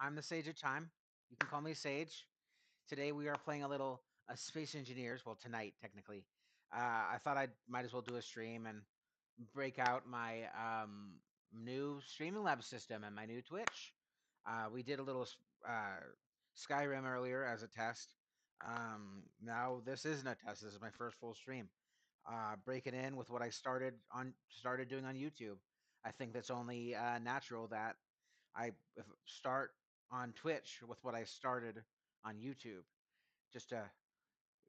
I'm the Sage of Time. You can call me Sage. Today we are playing a little Space Engineers. Well, tonight technically. I thought I might as well do a stream and break out my new streaming lab system and my new Twitch. We did a little uh, Skyrim earlier as a test. Now this isn't a test. This is my first full stream. Breaking in with what I started doing on YouTube. I think that's only natural that I start on Twitch with what I started on YouTube. Just a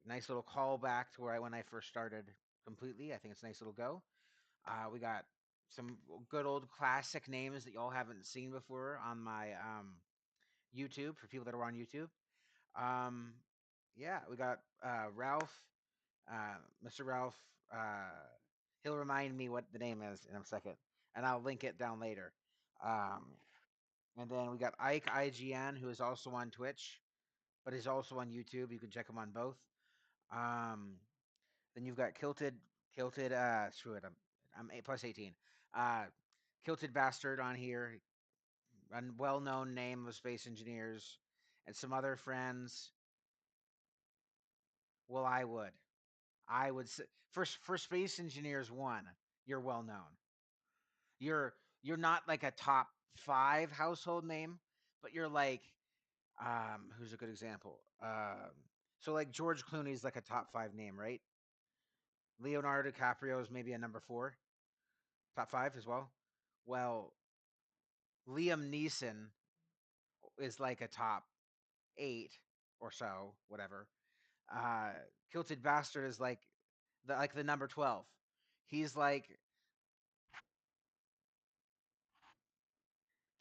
nice little callback to where when I first started completely. I think it's a nice little go. We got some good old classic names that y'all haven't seen before on my YouTube for people that are on YouTube. Um, yeah, we got Ralph, Mr. Ralph. Uh, he'll remind me what the name is in a second, and I'll link it down later. Um, And then we got Ike IGN, who is also on Twitch, but is also on YouTube. You can check him on both. Um, then you've got Kilted. Screw it. I'm 8 plus 18. Uh, Kilted Bastard on here, a well-known name of space engineers, and some other friends. Well, I would say for space engineers one, you're well known. You're you're not like a top five household name, but you're like who's a good example? So like George Clooney is like a top five name, right? Leonardo DiCaprio is maybe a number four, top five as well. Well, Liam Neeson is like a top eight or so, whatever. Uh, Kilted Bastard is like the number 12. He's like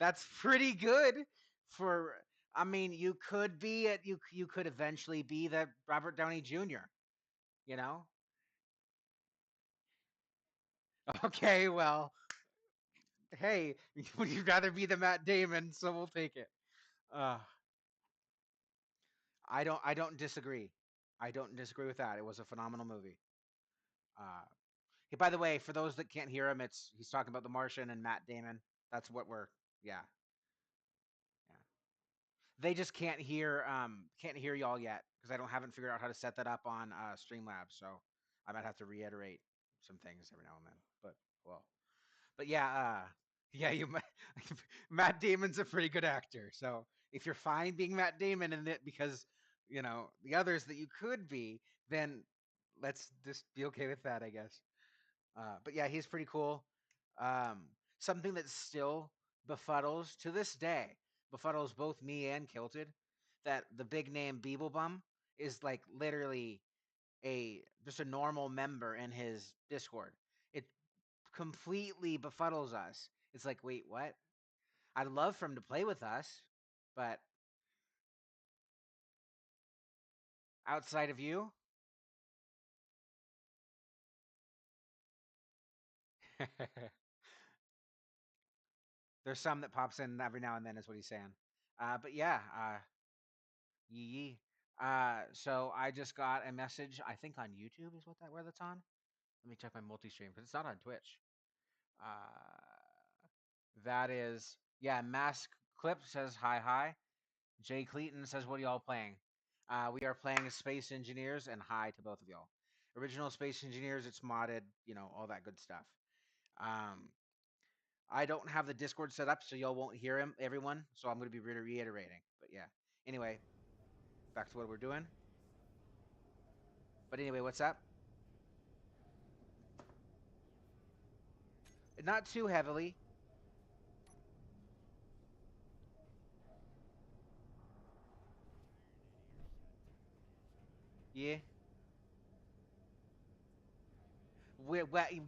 that's pretty good for. I mean, you could be at you could eventually be the Robert Downey Jr. You know, okay, well, hey, would you rather be the Matt Damon? So we'll take it. Uh, I don't disagree. I don't disagree with that. It was a phenomenal movie. Uh, hey, by the way, for those that can't hear him, he's talking about The Martian and Matt Damon. That's what we're yeah yeah. They just can't hear y'all yet because I don't haven't figured out how to set that up on Streamlabs. So I might have to reiterate some things every now and then. But well, but yeah, yeah, Matt Damon's a pretty good actor. So if you're fine being Matt Damon in it because the others that you could be, then let's just be okay with that, I guess. But yeah, he's pretty cool. Um, Something that still befuddles to this day befuddles both me and Kilted that the big name Beeblebum is like literally a just a normal member in his Discord. It completely befuddles us. It's like, wait, what? I'd love for him to play with us, but outside of you, there's some that pops in every now and then, is what he's saying. But yeah, yee yee. So I just got a message. I think on YouTube is where that's on. Let me check my multi-stream because it's not on Twitch. That is yeah. Mask Clip says hi hi. Jay Cleaton says, "What are y'all playing?" We are playing Space Engineers, and hi to both of y'all. Original Space Engineers, it's modded, all that good stuff. Um, I don't have the Discord set up, so y'all won't hear everyone. So I'm going to be reiterating. But yeah. Anyway, back to what we're doing. But anyway, what's up? Not too heavily. Yeah.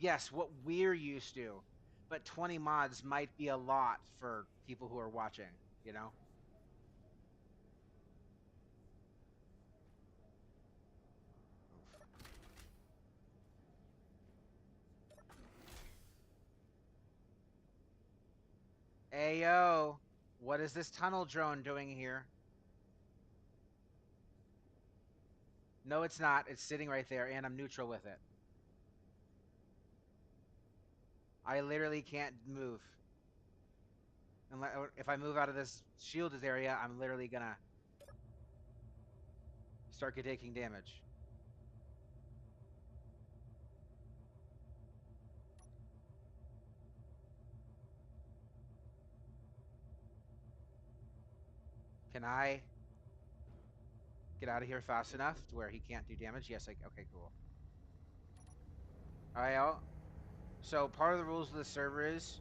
Yes, what we're used to. But 20 mods might be a lot for people who are watching, you know? Ayo, what is this tunnel drone doing here? No, it's not. It's sitting right there, and I'm neutral with it. I literally can't move If I move out of this shielded area, I'm literally gonna start taking damage. Can I get out of here fast enough to where he can't do damage? Yes, okay, cool. Alright, so part of the rules of the server is,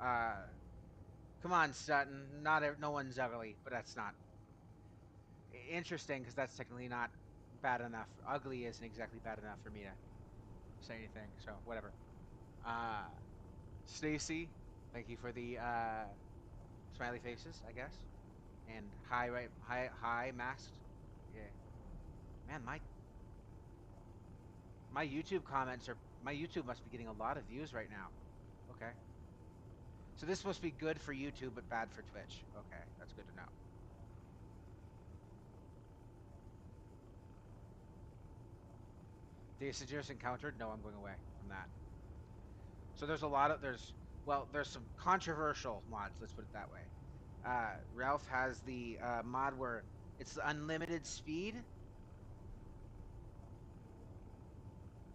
come on, Sutton, no one's ugly, but that's not interesting because that's technically not bad enough. Ugly isn't exactly bad enough for me to say anything, so whatever. Stacy, thank you for the smiley faces, I guess. And hi, masked. Yeah. Man, my YouTube comments are my YouTube must be getting a lot of views right now. Okay. So this must be good for YouTube but bad for Twitch. Okay, that's good to know. Dangerous encountered? No, I'm going away from that. So there's there's some controversial mods, let's put it that way. Ralph has the mod where it's unlimited speed.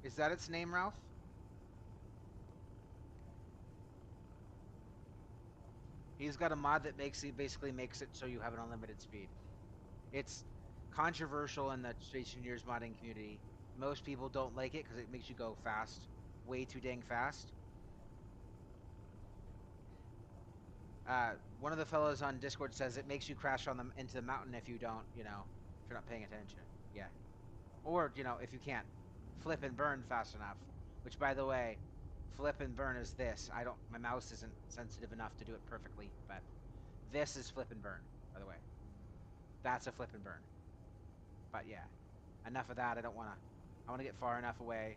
Is that its name, Ralph? He's got a mod that basically makes it so you have an unlimited speed. It's controversial in the Stationeers modding community. Most people don't like it because it makes you go fast, way too dang fast. One of the fellows on Discord says it makes you crash on them into the mountain if you don't, if you're not paying attention. Yeah. Or, if you can't flip and burn fast enough. Which, by the way, flip and burn is this. My mouse isn't sensitive enough to do it perfectly, but this is flip and burn, by the way. That's a flip and burn. But yeah, enough of that. I want to get far enough away.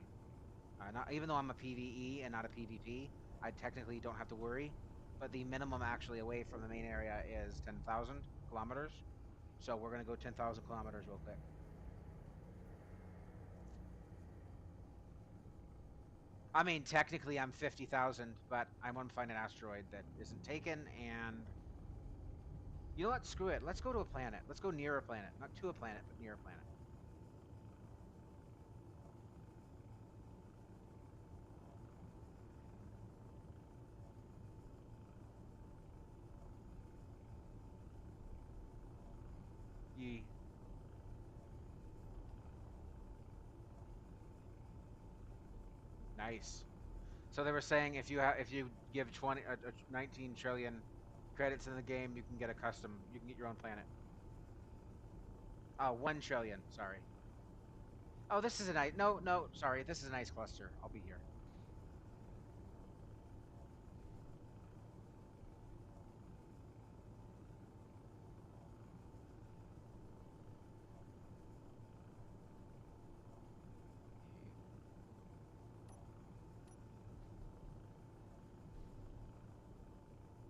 Even though I'm a PvE and not a PvP, I technically don't have to worry. But the minimum actually away from the main area is 10,000 kilometers. So we're going to go 10,000 kilometers real quick. I mean, technically I'm 50,000, but I want to find an asteroid that isn't taken, and you know what? Screw it. Let's go to a planet. Let's go near a planet. Not to a planet, but near a planet. Yee. Nice. So they were saying if you give 19 trillion credits in the game, you can get you can get your own planet. 1 trillion, sorry. Oh, this is a nice, no, sorry, this is a nice cluster. I'll be here.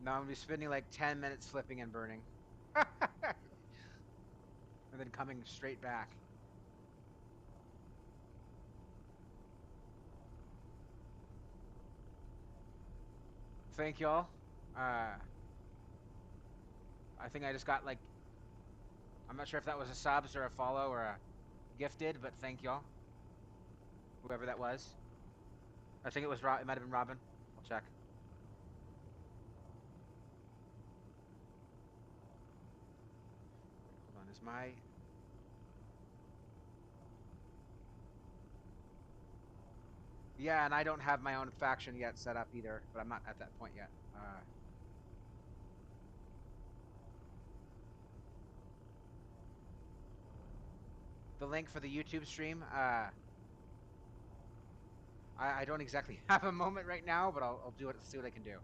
Now I'm gonna be spending like 10 minutes flipping and burning. And then coming straight back. Thank y'all. I think I just got like, I'm not sure if that was a subs or a follow or a gifted, but thank y'all. Whoever that was. I think it was it might have been Robin. I'll check. Hold on, is my... Yeah, and I don't have my own faction yet set up either, but I'm not at that point yet. The link for the YouTube stream, I don't exactly have a moment right now, but I'll do it, see what I can do.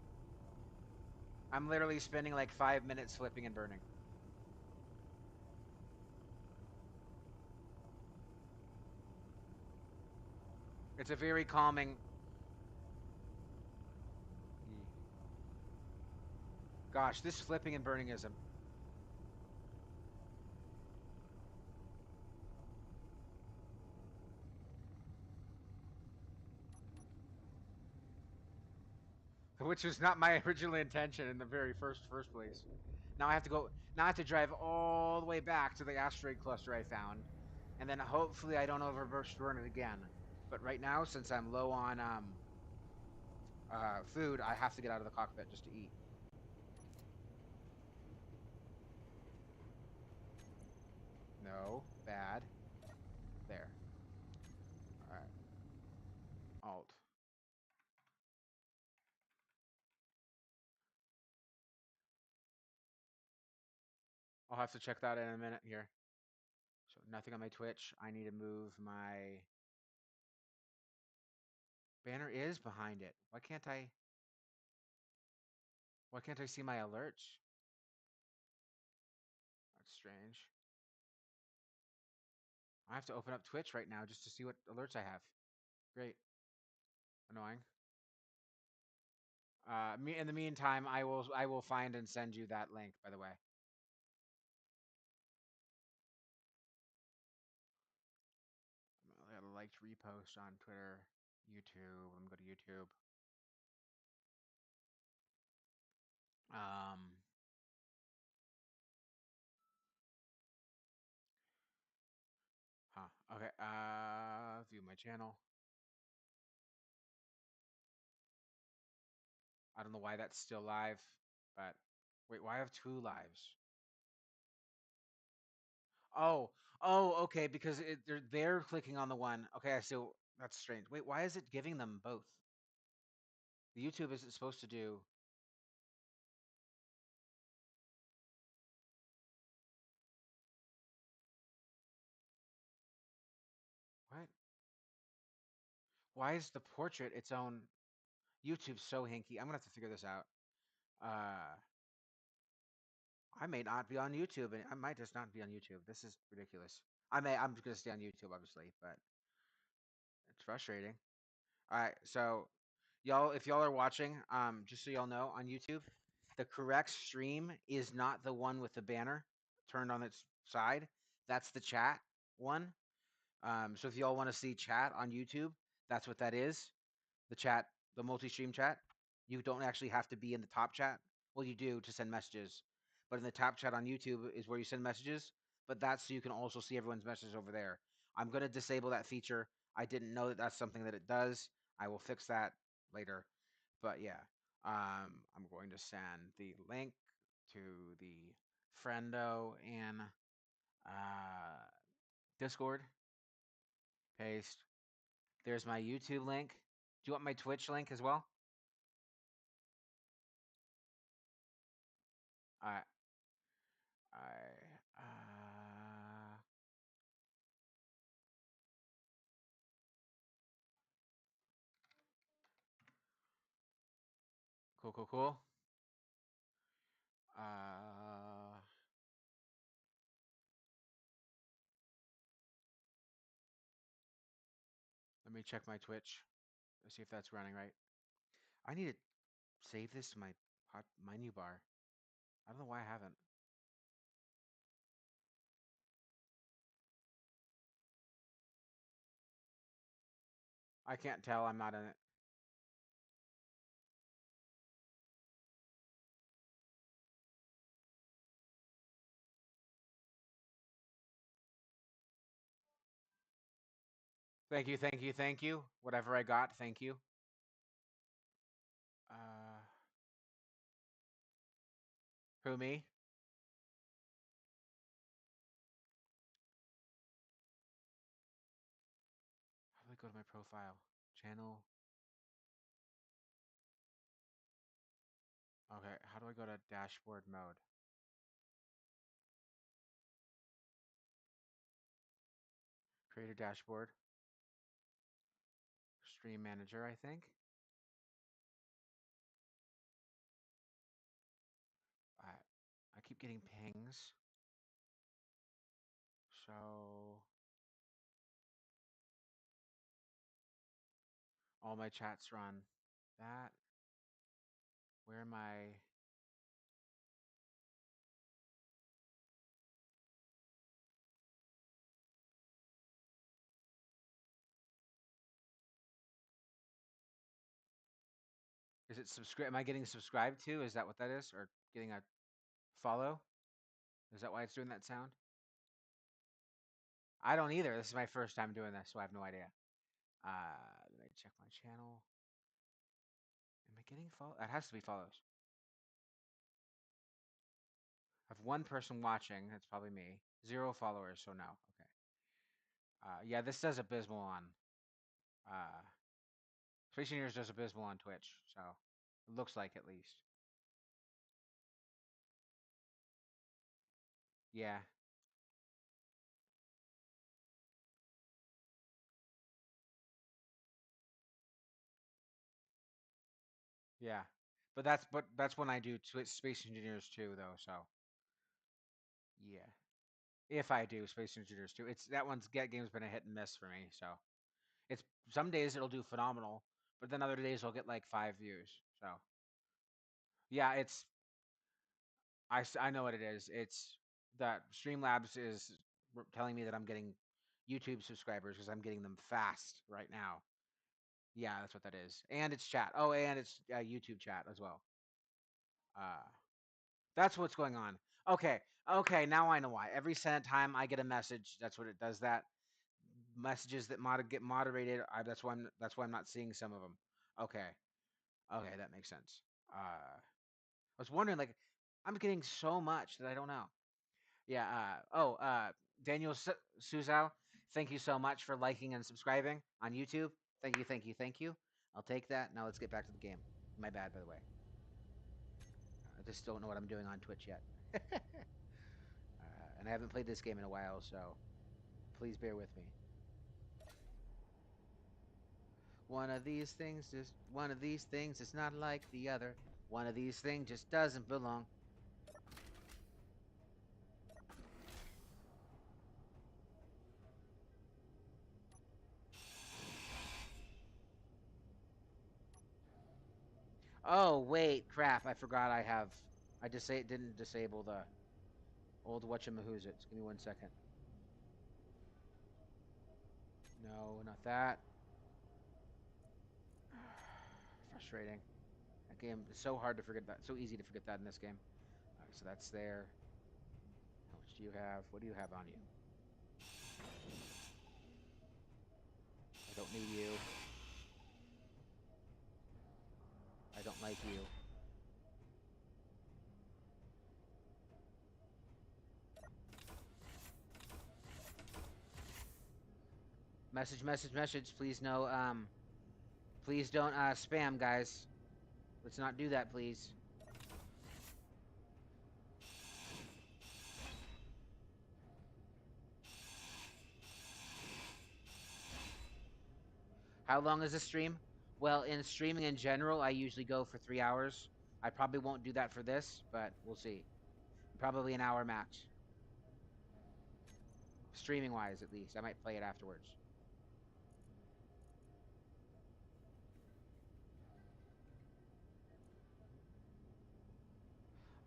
I'm literally spending like 5 minutes flipping and burning. It's a very calming... Gosh, this flipping and burning is a... which was not my original intention in the very first place. Now I have to go. Now I have to drive all the way back to the asteroid cluster I found, and then hopefully I don't overburn it again. But right now, since I'm low on food, I have to get out of the cockpit just to eat. No, bad. There. All right. Alt. I'll have to check that in a minute here. So nothing on my Twitch. I need to move my banner is behind it. Why can't I? Why can't I see my alerts? That's strange. I have to open up Twitch right now just to see what alerts I have. Great. Annoying. In the meantime, I will find and send you that link. By the way, I got a liked repost on Twitter, YouTube. I'm gonna go to YouTube. Um, Okay. View my channel. I don't know why that's still live, but wait, why I have two lives? Oh, okay, because they're clicking on the one. Okay, I see. That's strange. Wait, why is it giving them both? The YouTube isn't supposed to do. What? Why is the portrait its own? YouTube's so hinky. I'm gonna have to figure this out. Uh, I may not be on YouTube, and I might just not be on YouTube. This is ridiculous. I'm just gonna stay on YouTube, obviously, but it's frustrating. All right, so y'all, if y'all are watching, just so y'all know, on YouTube, the correct stream is not the one with the banner turned on its side. That's the chat one. So if y'all want to see chat on YouTube, that's what that is. The chat, the multi-stream chat. You don't actually have to be in the top chat. Well, you do to send messages, but in the top chat on YouTube is where you send messages. But that's so you can also see everyone's messages over there. I'm gonna disable that feature. I didn't know that that's something that it does. I will fix that later. But yeah, I'm going to send the link to the friendo in Discord. Paste. There's my YouTube link. Do you want my Twitch link as well? All right. I cool. Uh, Let me check my Twitch. Let's see if that's running right. I need to save this to my menu bar. I don't know why I haven't. I can't tell. I'm not in it. Thank you. Whatever I got, thank you. Uh, who me? How do I go to my profile? Channel. Okay, how do I go to dashboard mode? Create a dashboard. Stream manager, I think. I keep getting pings. So all my chats run that. Where am I? Is it subscribe? Am I getting subscribed to? Is that what that is? Or getting a follow? Is that why it's doing that sound? I don't either. This is my first time doing this, so I have no idea. Let me check my channel. Am I getting follow? That has to be follows. I have one person watching. That's probably me. 0 followers, so no. Okay. Yeah, this does abysmal on. Space Engineers does abysmal on Twitch, so it looks like at least. Yeah, yeah. But that's when I do Space Engineers too, though. So yeah, if I do Space Engineers too, it's that one's Get Game's been a hit and miss for me. So it's some days it'll do phenomenal, but then other days I'll get like 5 views. So yeah, I know what it is. It's that Streamlabs is telling me that I'm getting YouTube subscribers because I'm getting them fast right now. Yeah, that's what that is. And it's chat. Oh, and it's YouTube chat as well. Uh, that's what's going on. Okay, okay. Now I know why. Every second time I get a message, that's what it does. That messages that get moderated. That's why I'm not seeing some of them. Okay, okay, that makes sense. I was wondering, like, I'm getting so much that I don't know. Yeah. Daniel Suzal, thank you so much for liking and subscribing on YouTube. Thank you, thank you, thank you. I'll take that. Now let's get back to the game. My bad, by the way. I just don't know what I'm doing on Twitch yet. And I haven't played this game in a while, so please bear with me. One of these things is not like the other. One of these things just doesn't belong. Oh, wait, crap. I forgot I just didn't disable the old whatchamahoozits. Give me 1 second. No, not that. Frustrating. That game is so hard to forget that. So easy to forget that in this game. Alright, so that's there. How much do you have? What do you have on you? I don't need you. I don't like you. Message, message, message. Please no, please don't, spam, guys. Let's not do that, please. How long is the stream? Well, in streaming in general, I usually go for 3 hours. I probably won't do that for this, but we'll see. Probably an hour max. Streaming wise, at least. I might play it afterwards.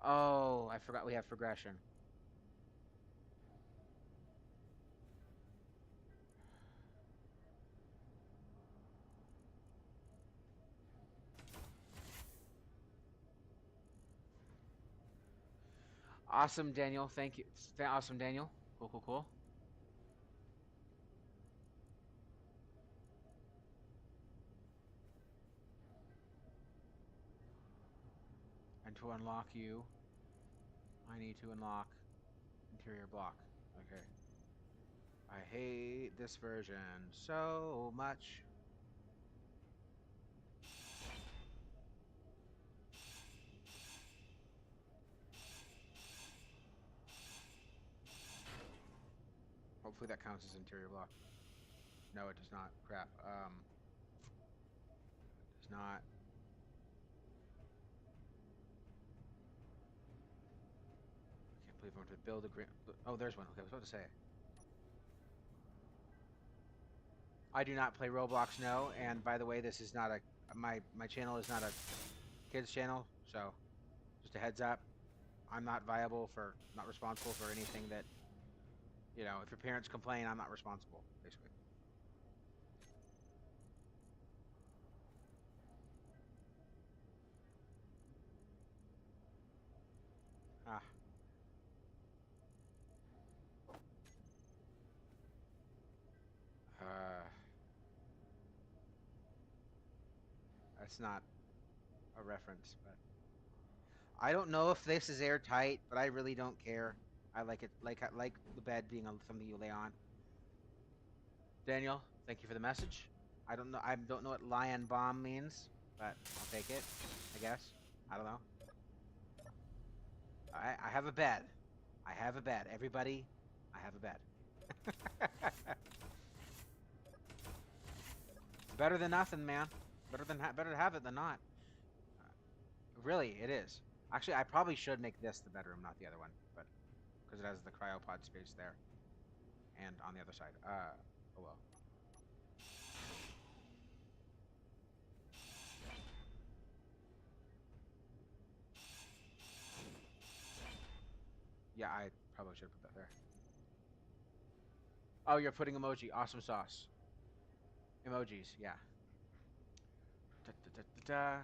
Oh, I forgot we have progression. Awesome, Daniel. Thank you. Awesome, Daniel. Cool, cool, cool. And to unlock you, I need to unlock interior block. Okay. I hate this version so much. Hopefully that counts as interior block. No, it does not. Crap. Does not. I can't believe I'm going to build a green. Oh, there's one. Okay, I was about to say. I do not play Roblox, no. And by the way, this is not a my channel is not a kids channel, so just a heads up. I'm not not responsible for anything that, if your parents complain, I'm not responsible, basically. Ah. That's not a reference, but I don't know if this is airtight, but I really don't care. I like it, like the bed being something you lay on. Daniel, thank you for the message. I don't know. I don't know what lion bomb means, but I'll take it. I guess. I don't know. I have a bed. I have a bed. Everybody, I have a bed. It's better than nothing, man. Better to have it than not. Uh, really, it is. Actually, I probably should make this the bedroom, not the other one, but because it has the cryopod space there and on the other side. Oh well. Yeah, I probably should put that there. Oh, you're putting emoji. Awesome sauce. Emojis, yeah. Da, da, da, da, da.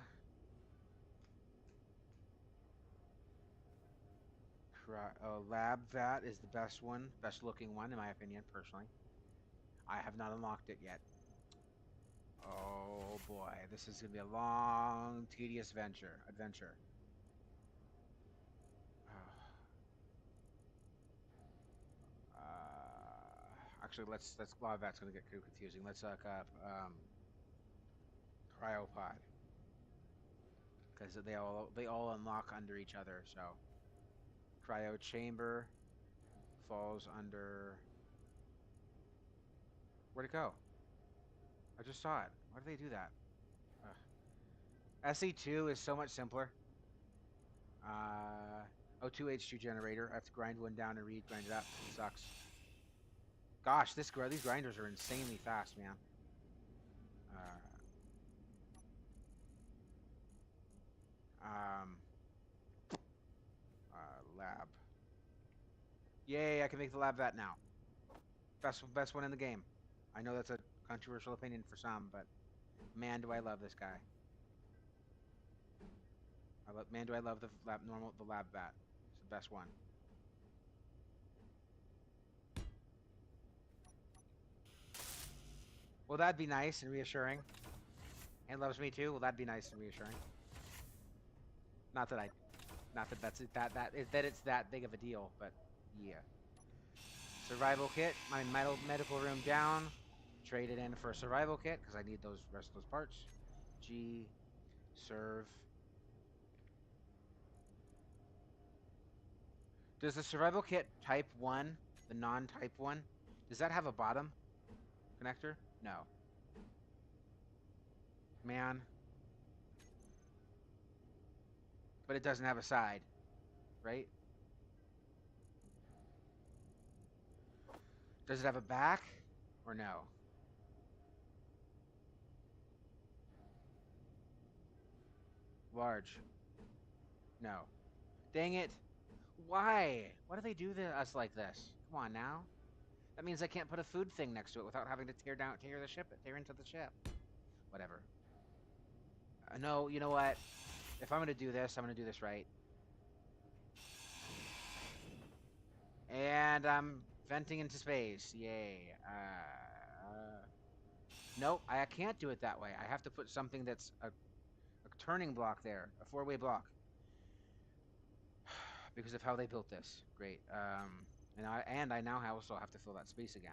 Lab Vat is the best one, best looking one in my opinion, personally. I have not unlocked it yet. Oh boy, this is gonna be a long, tedious Adventure. Actually, let's Lab Vat's gonna get confusing. Let's look up Cryopod because they all unlock under each other. So Cryo Chamber falls under. Where'd it go? I just saw it. Why do they do that? SE2 is so much simpler. O2H2 generator. I have to grind one down and grind it up. It sucks. Gosh, these grinders are insanely fast, man. Um, Lab. Yay! I can make the lab vat now. Best one in the game. I know that's a controversial opinion for some, but man, do I love this guy. Man, do I love the lab vat. It's the best one. Well, that'd be nice and reassuring. And loves me too. Well, that'd be nice and reassuring. Not that I, not that that's that it's that big of a deal, but yeah. Survival kit. My medical room down. Trade it in for a survival kit because I need those rest of those parts. G, serve. Does the survival kit type 1, the non-type one, does that have a bottom connector? No. Man. But it doesn't have a side, right? Does it have a back or no? Large. No. Dang it. Why? Why do they do us like this? Come on now. That means I can't put a food thing next to it without having to tear into the ship. Whatever. No, you know what? If I'm gonna do this, I'm gonna do this right. And I'm venting into space. Yay. Nope, I can't do it that way. I have to put something that's a turning block there, a four-way block. Because of how they built this. Great. And I now also have to fill that space again.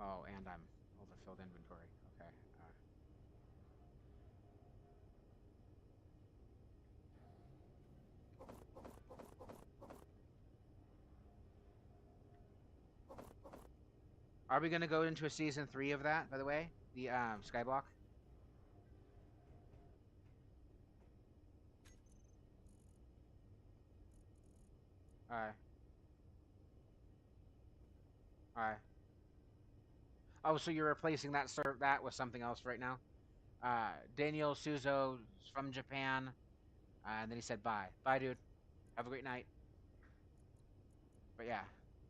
Oh, and I'm overfilled inventory. Okay. Are we gonna go into a season 3 of that? By the way, the Skyblock. Alright. Alright. Oh, so you're replacing that with something else right now? Daniel Suzo from Japan, and then he said bye. Bye, dude. Have a great night. But yeah,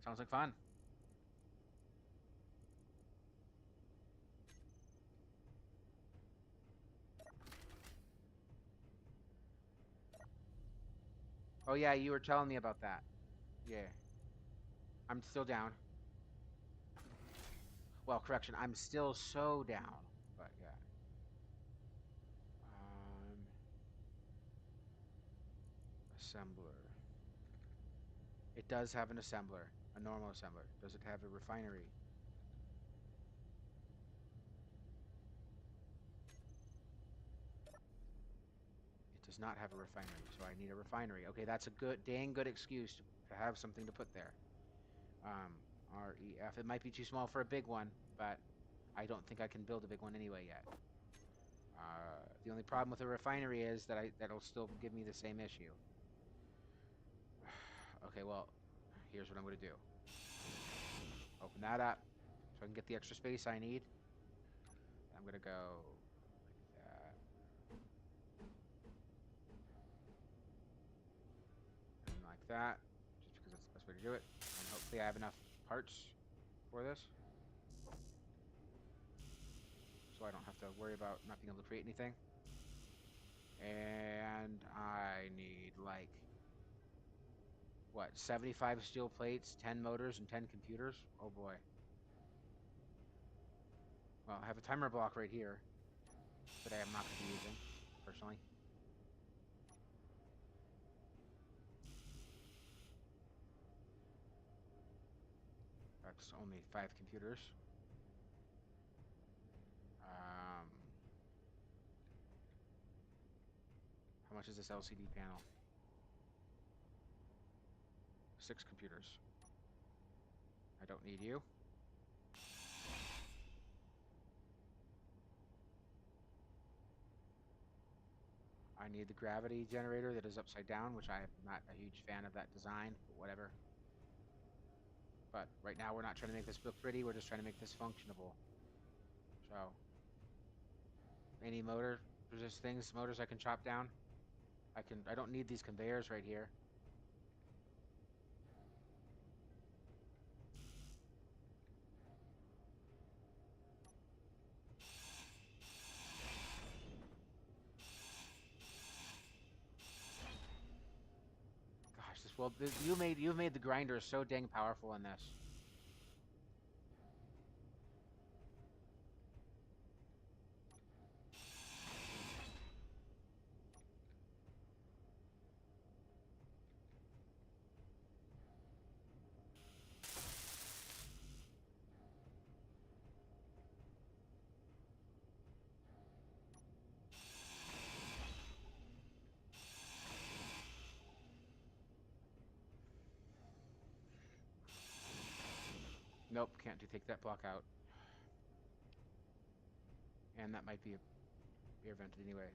sounds like fun. Oh yeah, you were telling me about that. Yeah. I'm still down. Well, correction, I'm still so down. But yeah. Um, assembler. It does have an assembler, a normal assembler. Does it have a refinery? It does not have a refinery, so I need a refinery. Okay, that's a good, dang good excuse to have something to put there. REF. It might be too small for a big one, but I don't think I can build a big one anyway yet. The only problem with a refinery is that that'll still give me the same issue. Okay, well, here's what I'm going to do. Open that up so I can get the extra space I need. I'm going to go like that. And like that, just because that's the best way to do it. And hopefully I have enough parts for this, so I don't have to worry about not being able to create anything. And I need like, what, 75 steel plates, 10 motors, and 10 computers? Oh boy. Well, I have a timer block right here that I am not going to be using, personally. That's only 5 computers. Um, how much is this LCD panel? 6 computers. I don't need you. I need the gravity generator that is upside down, which I am not a huge fan of that design, but whatever. But right now we're not trying to make this look pretty, we're just trying to make this functionable. So, any motor, there's just things, motors I can chop down. I don't need these conveyors right here. Gosh, you've made the grinder so dang powerful in this. Nope, can't take that block out. And that might be air vented anyway.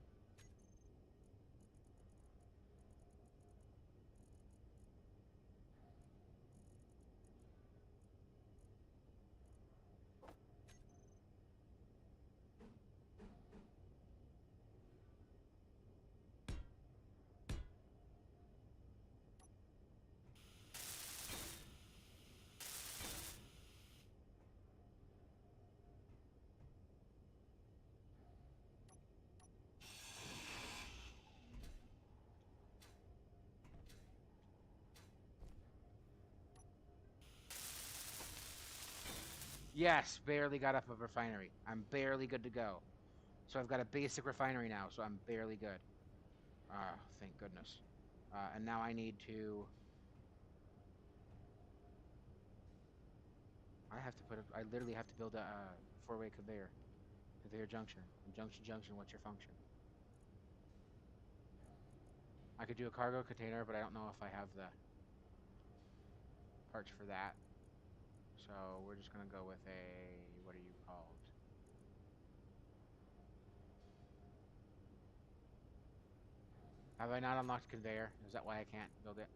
Yes, barely got up a refinery. I'm barely good to go. So I've got a basic refinery now, so I'm barely good. Ah, thank goodness. And now I need to... I literally have to build a four-way conveyor. Conveyor junction. From junction to junction, what's your function? I could do a cargo container, but I don't know if I have the parts for that. So we're just gonna go with a... what are you called? Have I not unlocked conveyor? Is that why I can't build it?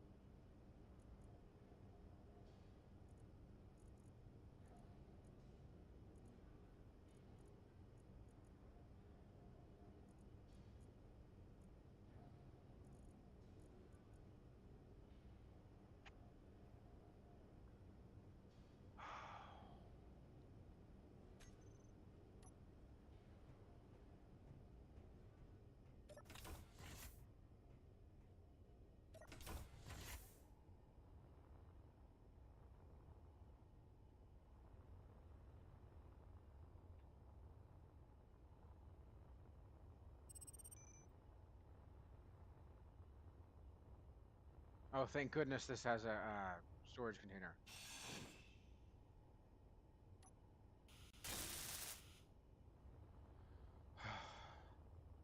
Oh, thank goodness this has a storage container.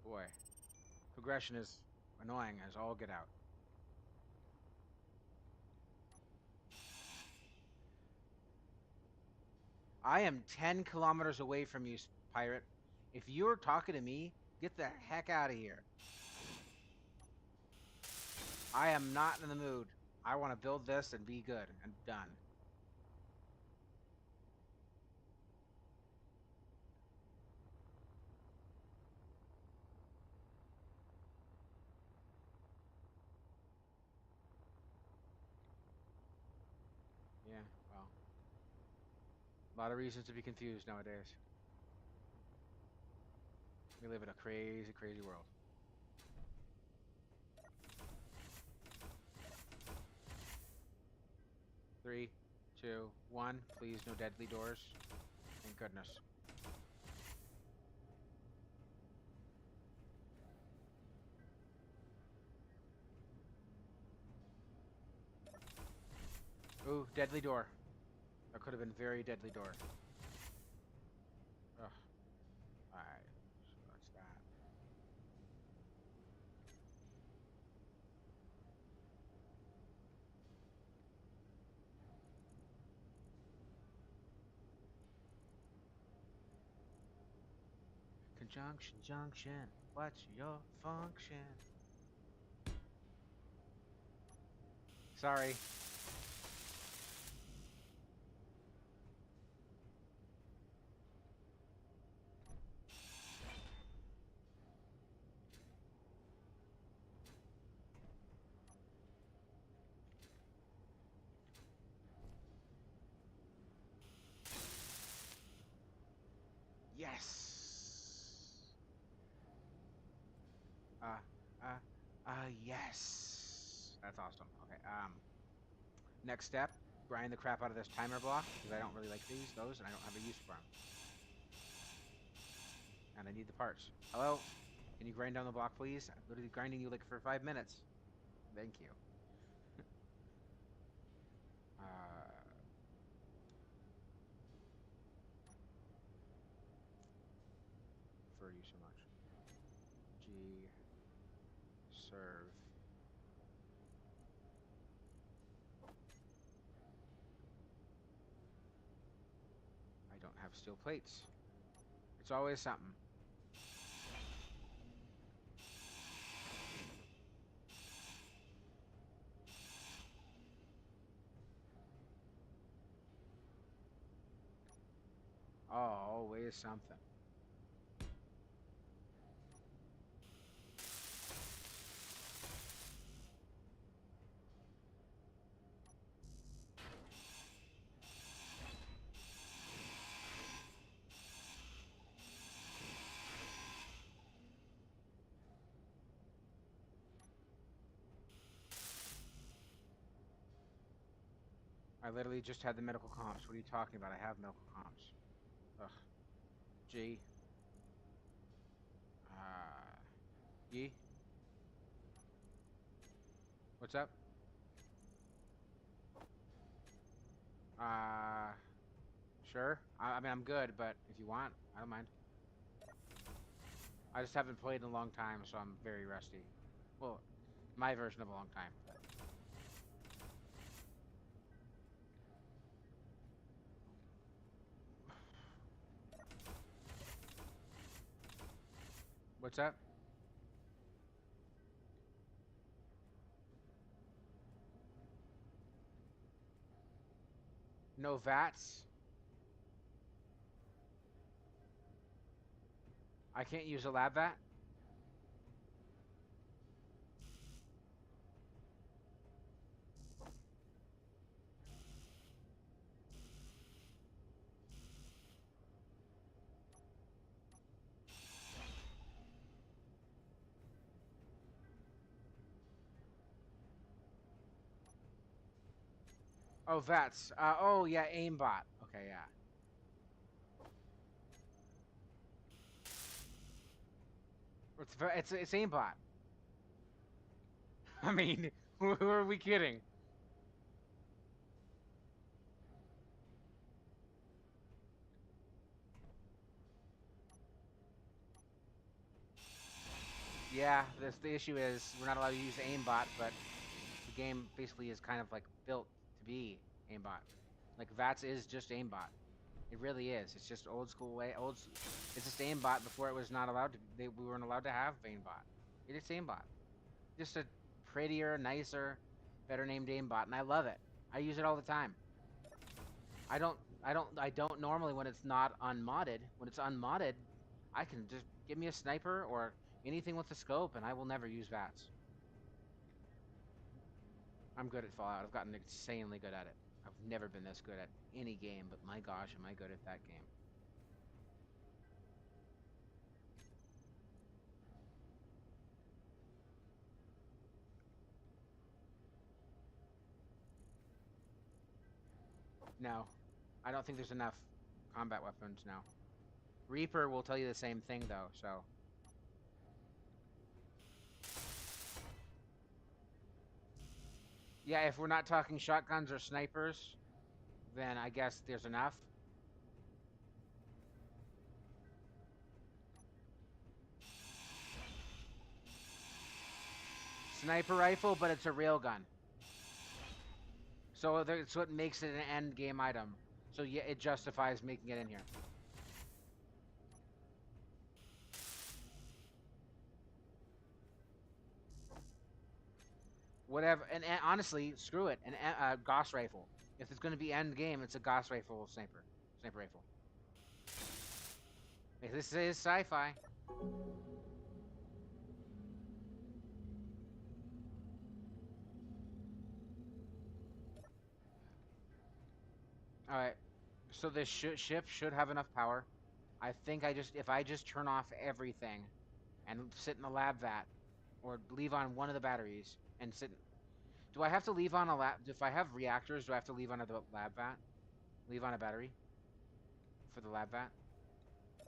Boy, progression is annoying as all get out. I am 10 kilometers away from you, pirate. If you're talking to me, get the heck out of here. I am not in the mood. I want to build this and be good and done. Yeah, well, a lot of reasons to be confused nowadays. We live in a crazy, crazy world. Three, two, one. Please, no deadly doors. Thank goodness. Ooh, deadly door. That could have been very deadly door. Ugh. Alright. So that's that. Conjunction, junction. What's your function? Sorry. Yes. Yes. That's awesome. Okay. Next step, grind the crap out of this timer block because I don't really like those, and I don't have a use for them. And I need the parts. Hello? Can you grind down the block, please? I'm literally grinding you like for 5 minutes. Thank you. uh, for you so much. G serve. I don't have steel plates. It's always something. Always something. I literally just had the medical comps. What are you talking about? I have medical comps. Ugh. G. E. What's up? Uh, sure. I mean, I'm good, but if you want, I don't mind. I just haven't played in a long time, so I'm very rusty. Well, my version of a long time. But. What's up? No VATs? I can't use a lab vat? Oh, VATs. Oh, yeah, aimbot. Okay, yeah. It's aimbot. I mean, Who are we kidding? Yeah, the issue is we're not allowed to use aimbot, but the game basically is kind of like built to be aimbot. Like VATS is just aimbot. It really is. It's just old school way. It's just aimbot before it was not allowed to. We weren't allowed to have aimbot. It is aimbot. Just a prettier, nicer, better named aimbot, and I love it. I use it all the time. I don't normally when it's not unmodded. When it's unmodded, I can just give me a sniper or anything with a scope, and I will never use VATS. I'm good at Fallout. I've gotten insanely good at it. I've never been this good at any game, but my gosh, am I good at that game. No, I don't think there's enough combat weapons now. Reaper will tell you the same thing, though, so. Yeah, if we're not talking shotguns or snipers, then I guess there's enough. Sniper rifle, but it's a railgun. So it makes it an end game item. So yeah, it justifies making it in here. Whatever, and honestly, screw it. An Gauss rifle. If it's going to be end game, it's a Gauss rifle sniper rifle. If this is sci-fi. All right, so this ship should have enough power. I think if I just turn off everything and sit in the lab vat, or leave on one of the batteries and sit. Do I have to leave on a lab? If I have reactors, do I have to leave on a lab vat? Leave on a battery for the lab vat? Okay.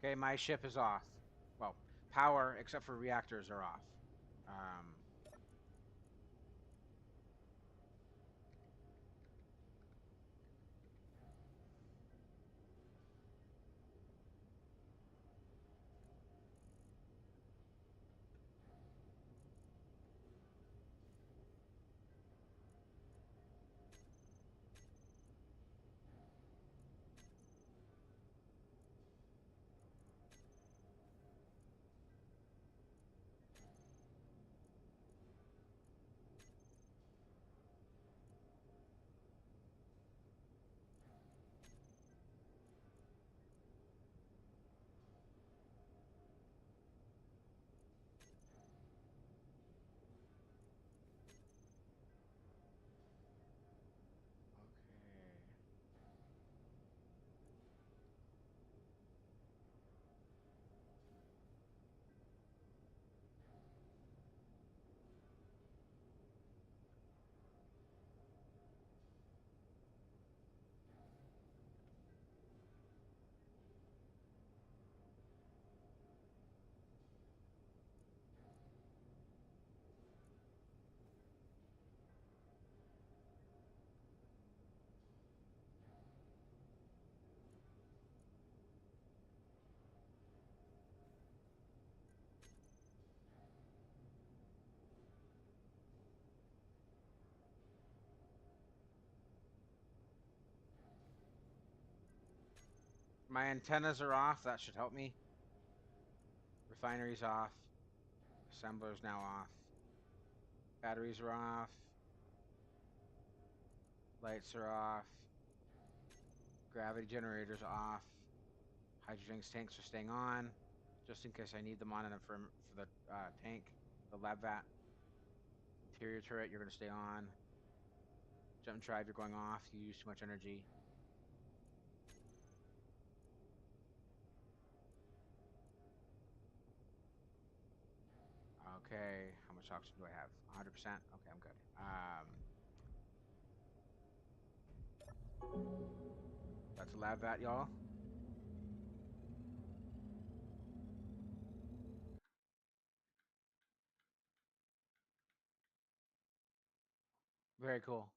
Okay, my ship is off. Well, power except for reactors are off. Um, okay. My antennas are off. That should help me. Refinery's off. Assembler's now off. Batteries are off. Lights are off. Gravity generators off. Hydrogen tanks are staying on, just in case I need them on for the tank, the lab vat. Interior turret, you're gonna stay on. Jump and try if you're going off. You use too much energy. Okay, how much oxygen do I have? 100%. Okay, I'm good. That's a lab vat, y'all. Very cool.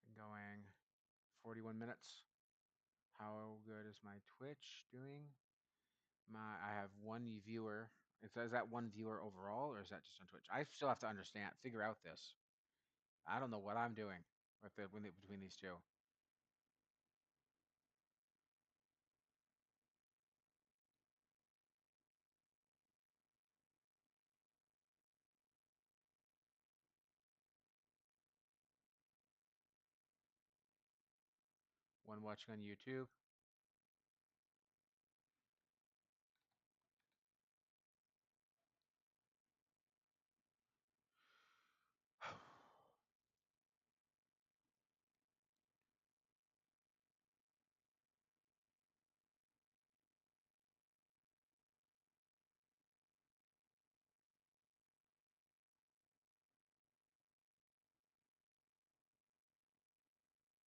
Been going 41 minutes. How good is my Twitch doing? I have one viewer. Is that one viewer overall, or is that just on Twitch? I still have to figure out this. I don't know what I'm doing between these two. One watching on YouTube.